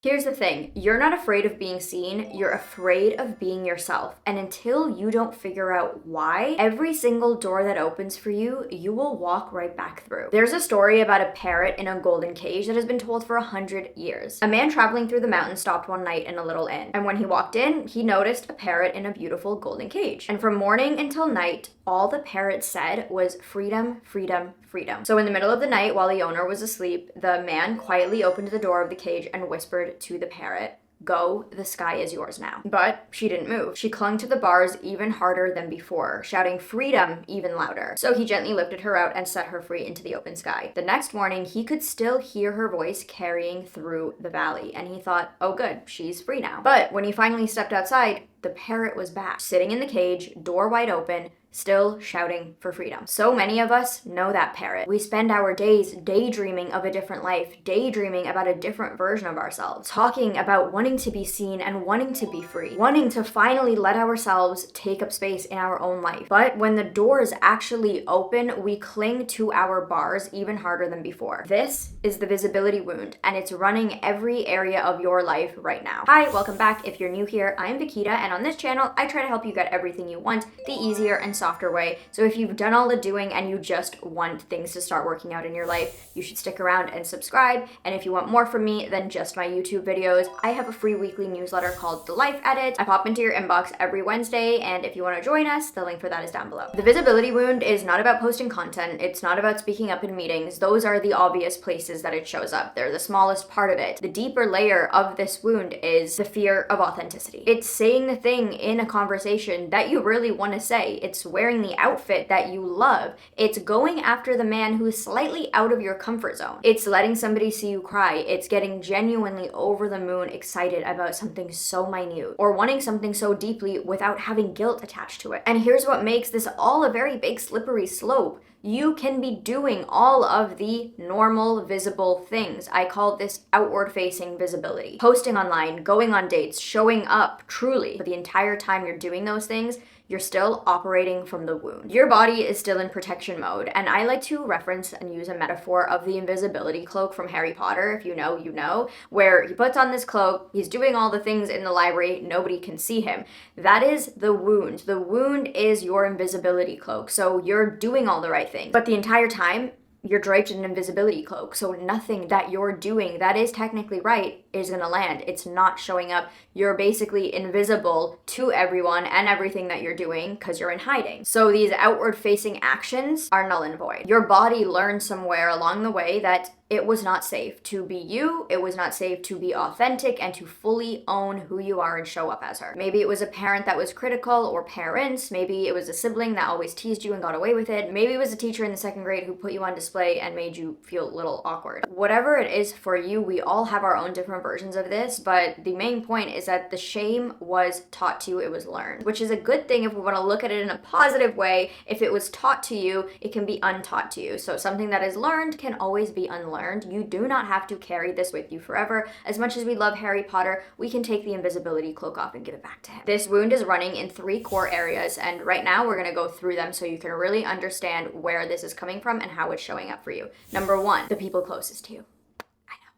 Here's the thing, you're not afraid of being seen, you're afraid of being yourself. And until you don't figure out why, every single door that opens for you, you will walk right back through. There's a story about a parrot in a golden cage that has been told for 100 years. A man traveling through the mountains stopped one night in a little inn. And when he walked in, he noticed a parrot in a beautiful golden cage. And from morning until night, all the parrot said was freedom, freedom, freedom. So in the middle of the night, while the owner was asleep, the man quietly opened the door of the cage and whispered to the parrot, "Go, the sky is yours now." But she didn't move. She clung to the bars even harder than before, shouting freedom even louder. So he gently lifted her out and set her free into the open sky. The next morning, he could still hear her voice carrying through the valley, and he thought, oh good, she's free now. But when he finally stepped outside, the parrot was back, sitting in the cage, door wide open, still shouting for freedom. So many of us know that parrot. We spend our days daydreaming of a different life, daydreaming about a different version of ourselves, talking about wanting to be seen and wanting to be free, wanting to finally let ourselves take up space in our own life. But when the doors actually open, we cling to our bars even harder than before. This is the visibility wound, and it's running every area of your life right now. Hi, welcome back. If you're new here, I'm Vikita, and on this channel, I try to help you get everything you want the easier and softer way. So if you've done all the doing and you just want things to start working out in your life, you should stick around and subscribe. And if you want more from me than just my YouTube videos, I have a free weekly newsletter called The Life Edit. I pop into your inbox every Wednesday, and if you want to join us, the link for that is down below. The visibility wound is not about posting content. It's not about speaking up in meetings. Those are the obvious places that it shows up. They're the smallest part of it. The deeper layer of this wound is the fear of authenticity. It's saying the thing in a conversation that you really want to say. It's wearing the outfit that you love. It's going after the man who is slightly out of your comfort zone. It's letting somebody see you cry. It's getting genuinely over the moon excited about something so minute, or wanting something so deeply without having guilt attached to it. And here's what makes this all a very big slippery slope. You can be doing all of the normal visible things. I call this outward facing visibility. Posting online, going on dates, showing up truly. But the entire time you're doing those things, you're still operating from the wound. Your body is still in protection mode, and I like to reference and use a metaphor of the invisibility cloak from Harry Potter, if you know, you know, where he puts on this cloak, he's doing all the things in the library, nobody can see him. That is the wound. The wound is your invisibility cloak, so you're doing all the right things. But the entire time, you're draped in an invisibility cloak, so nothing that you're doing that is technically right is gonna land. It's not showing up. You're basically invisible to everyone and everything that you're doing because you're in hiding. So these outward facing actions are null and void. Your body learned somewhere along the way that it was not safe to be you, it was not safe to be authentic and to fully own who you are and show up as her. Maybe it was a parent that was critical, or parents, maybe it was a sibling that always teased you and got away with it, maybe it was a teacher in the second grade who put you on display and made you feel a little awkward. Whatever it is for you, we all have our own different versions of this, but the main point is that the shame was taught to you, it was learned, which is a good thing if we want to look at it in a positive way. If it was taught to you, it can be untaught to you. So something that is learned can always be unlearned. You do not have to carry this with you forever. As much as we love Harry Potter, we can take the invisibility cloak off and give it back to him. This wound is running in 3 core areas, and right now we're gonna go through them so you can really understand where this is coming from and how it's showing up for you. Number 1, the people closest to you.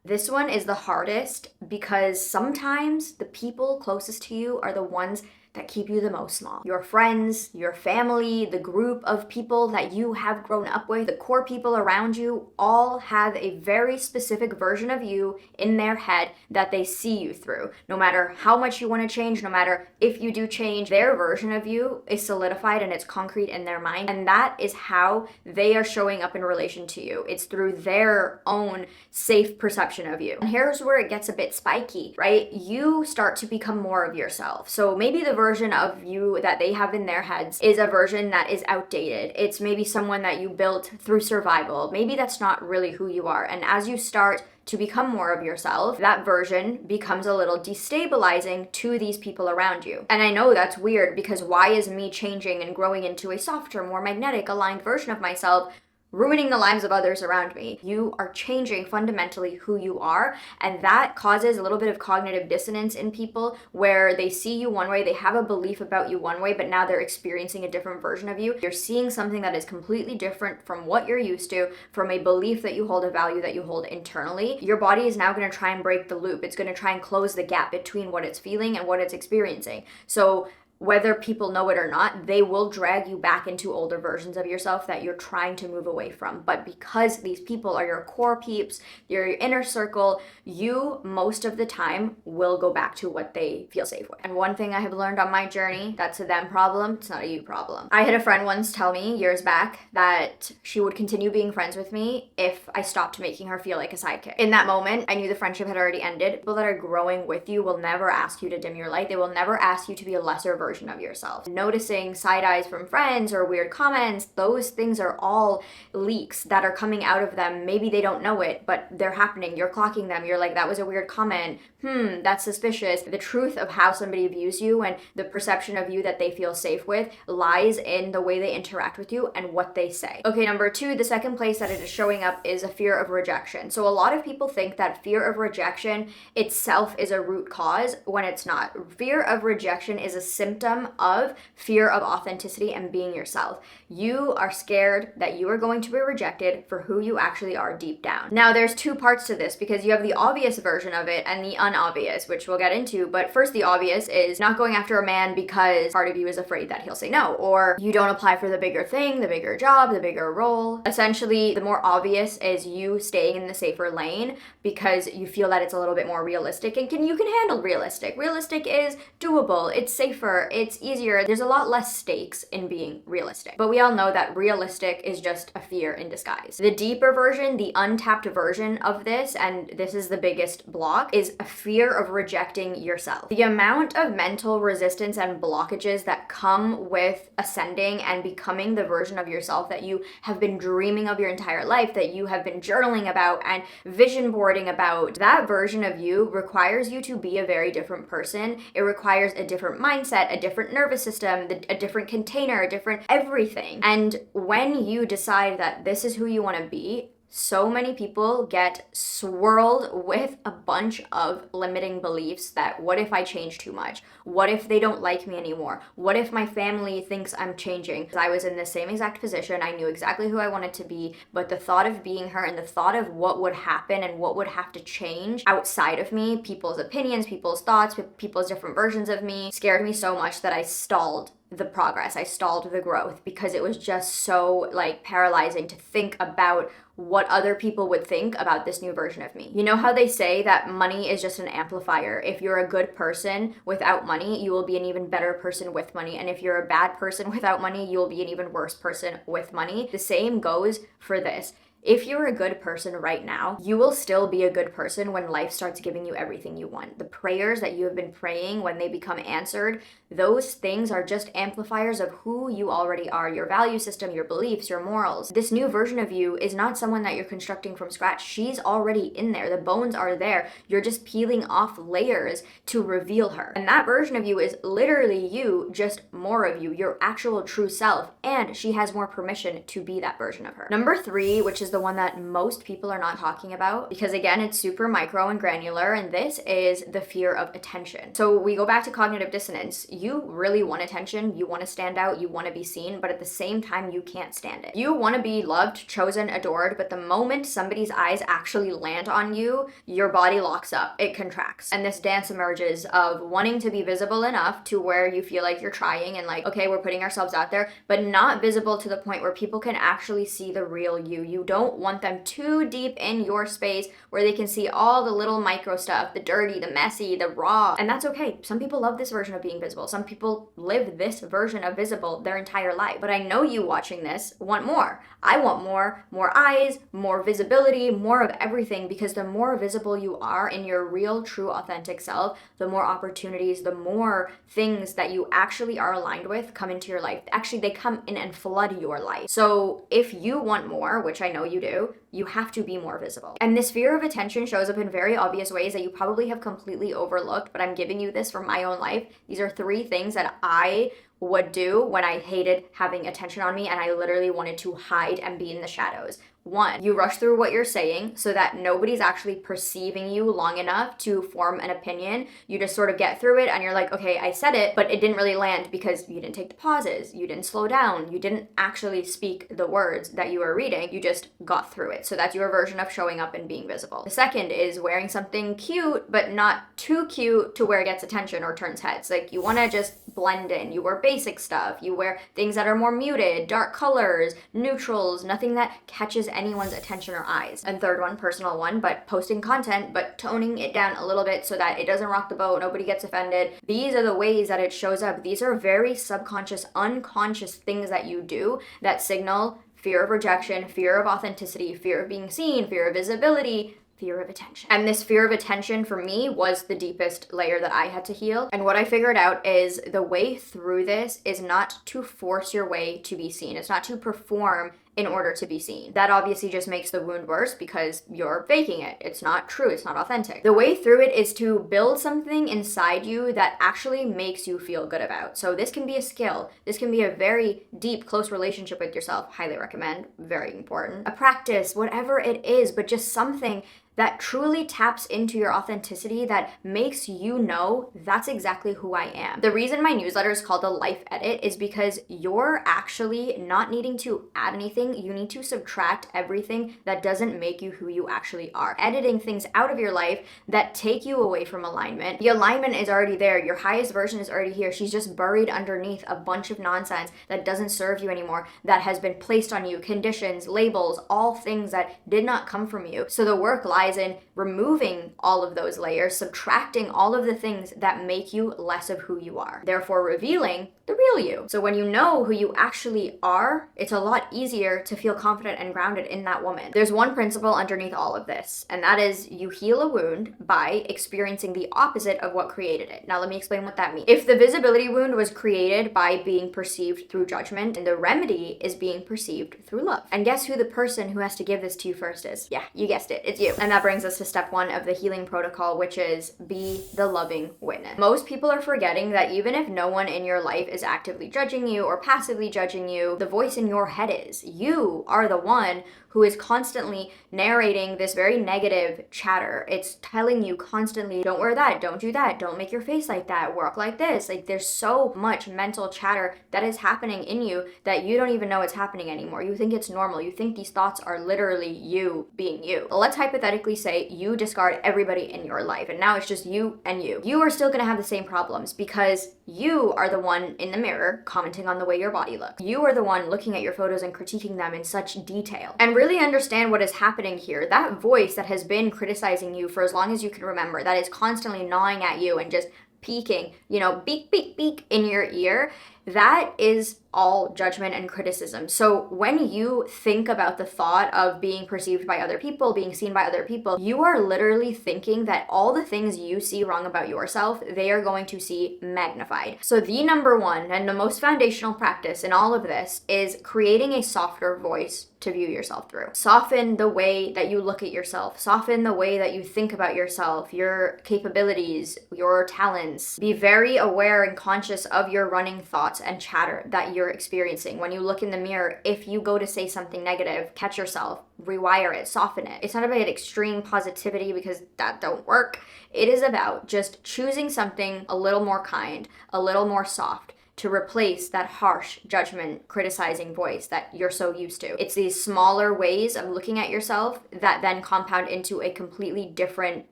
This one is the hardest because sometimes the people closest to you are the ones that keep you the most small. Your friends, your family, the group of people that you have grown up with, the core people around you, all have a very specific version of you in their head that they see you through. No matter how much you want to change, no matter if you do change, their version of you is solidified and it's concrete in their mind. And that is how they are showing up in relation to you. It's through their own safe perception of you. And here's where it gets a bit spiky, right? You start to become more of yourself. So maybe the version of you that they have in their heads is a version that is outdated. It's maybe someone that you built through survival. Maybe that's not really who you are. And as you start to become more of yourself, that version becomes a little destabilizing to these people around you. And I know that's weird because why is me changing and growing into a softer, more magnetic, aligned version of myself ruining the lives of others around me. You are changing fundamentally who you are, and that causes a little bit of cognitive dissonance in people where they see you one way, they have a belief about you one way, but now they're experiencing a different version of you. You're seeing something that is completely different from what you're used to, from a belief that you hold, a value that you hold internally. Your body is now going to try and break the loop. It's going to try and close the gap between what it's feeling and what it's experiencing. So whether people know it or not, they will drag you back into older versions of yourself that you're trying to move away from. But because these people are your core peeps, they're your inner circle, you most of the time will go back to what they feel safe with. And one thing I have learned on my journey, that's a them problem, it's not a you problem. I had a friend once tell me years back that she would continue being friends with me if I stopped making her feel like a sidekick. In that moment, I knew the friendship had already ended. People that are growing with you will never ask you to dim your light. They will never ask you to be a lesser version of yourself. Noticing side eyes from friends or weird comments, those things are all leaks that are coming out of them. Maybe they don't know it, but they're happening. You're clocking them. You're like, that was a weird comment. That's suspicious. The truth of how somebody views you and the perception of you that they feel safe with lies in the way they interact with you and what they say. Okay, number 2, the second place that it is showing up is a fear of rejection. So a lot of people think that fear of rejection itself is a root cause when it's not. Fear of rejection is a symptom of fear of authenticity and being yourself. You are scared that you are going to be rejected for who you actually are deep down. Now, there's 2 parts to this because you have the obvious version of it and the unobvious, which we'll get into. But first, the obvious is not going after a man because part of you is afraid that he'll say no, or you don't apply for the bigger thing, the bigger job, the bigger role. Essentially, the more obvious is you staying in the safer lane because you feel that it's a little bit more realistic and you can handle realistic. Realistic is doable, it's safer, it's easier. There's a lot less stakes in being realistic. But we all know that realistic is just a fear in disguise. The deeper version, the untapped version of this, and this is the biggest block, is a fear of rejecting yourself. The amount of mental resistance and blockages that come with ascending and becoming the version of yourself that you have been dreaming of your entire life, that you have been journaling about and vision boarding about, that version of you requires you to be a very different person. It requires a different mindset, a different nervous system, a different container, a different everything. And when you decide that this is who you want to be, so many people get swirled with a bunch of limiting beliefs that what if I change too much? What if they don't like me anymore? What if my family thinks I'm changing? I was in the same exact position. I knew exactly who I wanted to be, but the thought of being her and the thought of what would happen and what would have to change outside of me, people's opinions, people's thoughts, people's different versions of me, scared me so much that I stalled the progress. I stalled the growth because it was just so paralyzing to think about what other people would think about this new version of me. You know how they say that money is just an amplifier? If you're a good person without money, you will be an even better person with money. And if you're a bad person without money, you will be an even worse person with money. The same goes for this. If you're a good person right now, you will still be a good person when life starts giving you everything you want. The prayers that you have been praying, when they become answered, those things are just amplifiers of who you already are, your value system, your beliefs, your morals. This new version of you is not someone that you're constructing from scratch. She's already in there. The bones are there. You're just peeling off layers to reveal her. And that version of you is literally you, just more of you, your actual true self. And she has more permission to be that version of her. Number 3, which is the one that most people are not talking about, because again, it's super micro and granular, and this is the fear of attention. So we go back to cognitive dissonance. You really want attention, you want to stand out, you want to be seen, but at the same time, you can't stand it. You want to be loved, chosen, adored, but the moment somebody's eyes actually land on you, your body locks up, it contracts. And this dance emerges of wanting to be visible enough to where you feel like you're trying and okay, we're putting ourselves out there, but not visible to the point where people can actually see the real you. You don't want them too deep in your space where they can see all the little micro stuff, the dirty, the messy, the raw. And that's okay. Some people love this version of being visible. Some people live this version of visible their entire life. But I know you watching this want more. I want more eyes, more visibility, more of everything, because the more visible you are in your real, true, authentic self, the more opportunities, the more things that you actually are aligned with come into your life. Actually, they come in and flood your life. So if you want more, which I know you do, you have to be more visible. And this fear of attention shows up in very obvious ways that you probably have completely overlooked, but I'm giving you this from my own life. These are 3 things that I would do when I hated having attention on me and I literally wanted to hide and be in the shadows. One, you rush through what you're saying so that nobody's actually perceiving you long enough to form an opinion. You just sort of get through it and you're like, okay, I said it, but it didn't really land because you didn't take the pauses, you didn't slow down, you didn't actually speak the words that you were reading, you just got through it. So that's your version of showing up and being visible. The second is wearing something cute, but not too cute to where it gets attention or turns heads. Like, you want to just blend in. You wear basic stuff, you wear things that are more muted, dark colors, neutrals, nothing that catches anyone's attention or eyes. And third one, personal one, but posting content, but toning it down a little bit so that it doesn't rock the boat, nobody gets offended. These are the ways that it shows up. These are very subconscious, unconscious things that you do that signal fear of rejection, fear of authenticity, fear of being seen, fear of visibility, fear of attention. And this fear of attention for me was the deepest layer that I had to heal. And what I figured out is the way through this is not to force your way to be seen. It's not to perform in order to be seen. That obviously just makes the wound worse because you're faking it. It's not true. It's not authentic. The way through it is to build something inside you that actually makes you feel good about. So this can be a skill. This can be a very deep, close relationship with yourself. Highly recommend. Very important. A practice, whatever it is, but just something that truly taps into your authenticity, that makes you know that's exactly who I am. The reason my newsletter is called a life edit is because you're actually not needing to add anything. You need to subtract everything that doesn't make you who you actually are. Editing things out of your life that take you away from alignment. The alignment is already there. Your highest version is already here. She's just buried underneath a bunch of nonsense that doesn't serve you anymore, that has been placed on you, conditions, labels, all things that did not come from you. So the work lies in removing all of those layers, subtracting all of the things that make you less of who you are, therefore revealing the real you. So when you know who you actually are, it's a lot easier to feel confident and grounded in that woman. There's one principle underneath all of this, and that is you heal a wound by experiencing the opposite of what created it. Now let me explain what that means. If the visibility wound was created by being perceived through judgment, and the remedy is being perceived through love. And guess who the person who has to give this to you first is? Yeah, you guessed it, it's you. And that brings us to step one of the healing protocol, which is be the loving witness. Most people are forgetting that even if no one in your life is actively judging you or passively judging you, the voice in your head is. You are the one who is constantly narrating this very negative chatter. It's telling you constantly, don't wear that, don't do that, don't make your face like that, walk like this. Like, there's so much mental chatter that is happening in you that you don't even know it's happening anymore. You think it's normal. You think these thoughts are literally you being you. Let's hypothetically say you discard everybody in your life and now it's just you and you. You are still gonna have the same problems because you are the one in the mirror commenting on the way your body looks. You are the one looking at your photos and critiquing them in such detail. And really understand what is happening here. That voice that has been criticizing you for as long as you can remember, that is constantly gnawing at you and just peeking, beak, beak, beak in your ear, that is all judgment and criticism. So when you think about the thought of being perceived by other people, being seen by other people, you are literally thinking that all the things you see wrong about yourself, they are going to see magnified. So the number one and the most foundational practice in all of this is creating a softer voice to view yourself through. Soften the way that you look at yourself. Soften the way that you think about yourself, your capabilities, your talents. Be very aware and conscious of your running thoughts and chatter that you're experiencing. When you look in the mirror, if you go to say something negative, catch yourself, rewire it, soften it. It's not about extreme positivity because that don't work. It is about just choosing something a little more kind, a little more soft, to replace that harsh judgment, criticizing voice that you're so used to. It's these smaller ways of looking at yourself that then compound into a completely different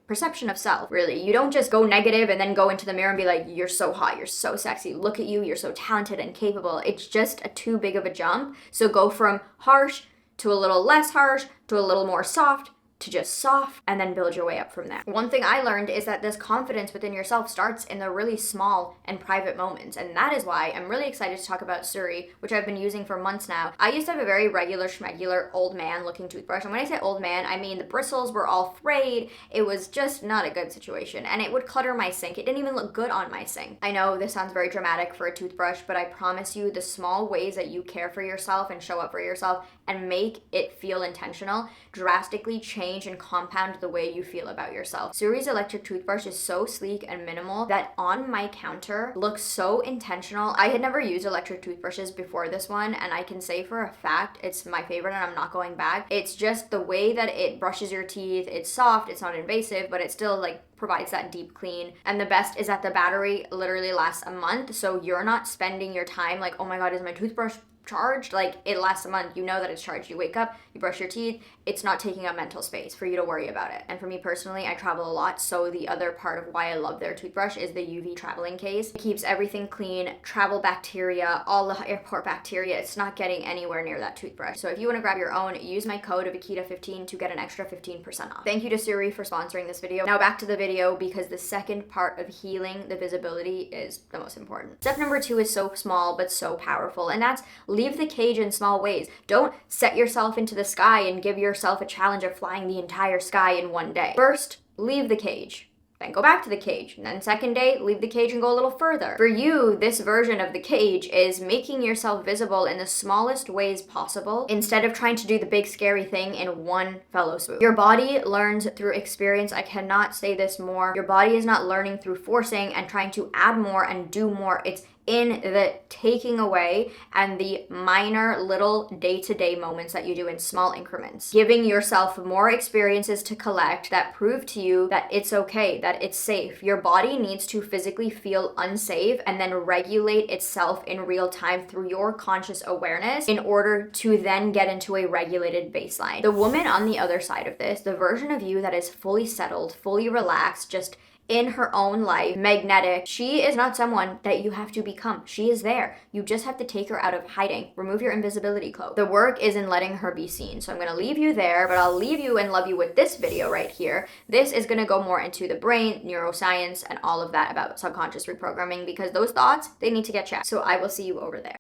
perception of self, really. You don't just go negative and then go into the mirror and be like, you're so hot, you're so sexy, look at you, you're so talented and capable. It's just a too big of a jump. So go from harsh to a little less harsh to a little more soft to just soft, and then build your way up from there. One thing I learned is that this confidence within yourself starts in the really small and private moments, and that is why I'm really excited to talk about Suri, which I've been using for months now. I used to have a very regular schmegular old man looking toothbrush, and when I say old man, I mean the bristles were all frayed. It was just not a good situation, and it would clutter my sink. It didn't even look good on my sink. I know this sounds very dramatic for a toothbrush, but I promise you the small ways that you care for yourself and show up for yourself and make it feel intentional drastically change change and compound the way you feel about yourself. Suri's electric toothbrush is so sleek and minimal that on my counter looks so intentional. I had never used electric toothbrushes before this one, and I can say for a fact it's my favorite and I'm not going back. It's just the way that it brushes your teeth. It's soft, it's not invasive, but it still like provides that deep clean. And the best is that the battery literally lasts a month, so you're not spending your time like, oh my god, is my toothbrush charged? Like, it lasts a month. You know that it's charged. You wake up, you brush your teeth. It's not taking up mental space for you to worry about it. And for me personally, I travel a lot, so the other part of why I love their toothbrush is the UV traveling case. It keeps everything clean, travel bacteria, all the airport bacteria. It's not getting anywhere near that toothbrush. So if you want to grab your own, use my code of Akita15 to get an extra 15% off. Thank you to Suri for sponsoring this video. Now back to the video, because the second part of healing the visibility is the most important. Step number 2 is so small but so powerful, and that's leave the cage in small ways. Don't set yourself into the sky and give yourself a challenge of flying the entire sky in one day. First, leave the cage. Then go back to the cage. And then second day, leave the cage and go a little further. For you, this version of the cage is making yourself visible in the smallest ways possible instead of trying to do the big scary thing in one fellow swoop. Your body learns through experience. I cannot say this more. Your body is not learning through forcing and trying to add more and do more. It's in the taking away and the minor little day-to-day moments that you do in small increments. Giving yourself more experiences to collect that prove to you that it's okay, that it's safe. Your body needs to physically feel unsafe and then regulate itself in real time through your conscious awareness in order to then get into a regulated baseline. The woman on the other side of this, the version of you that is fully settled, fully relaxed, just in her own life, magnetic. She is not someone that you have to become. She is there. You just have to take her out of hiding. Remove your invisibility cloak. The work is in letting her be seen. So I'm gonna leave you there, but I'll leave you and love you with this video right here. This is gonna go more into the brain, neuroscience, and all of that about subconscious reprogramming, because those thoughts, they need to get checked. So I will see you over there.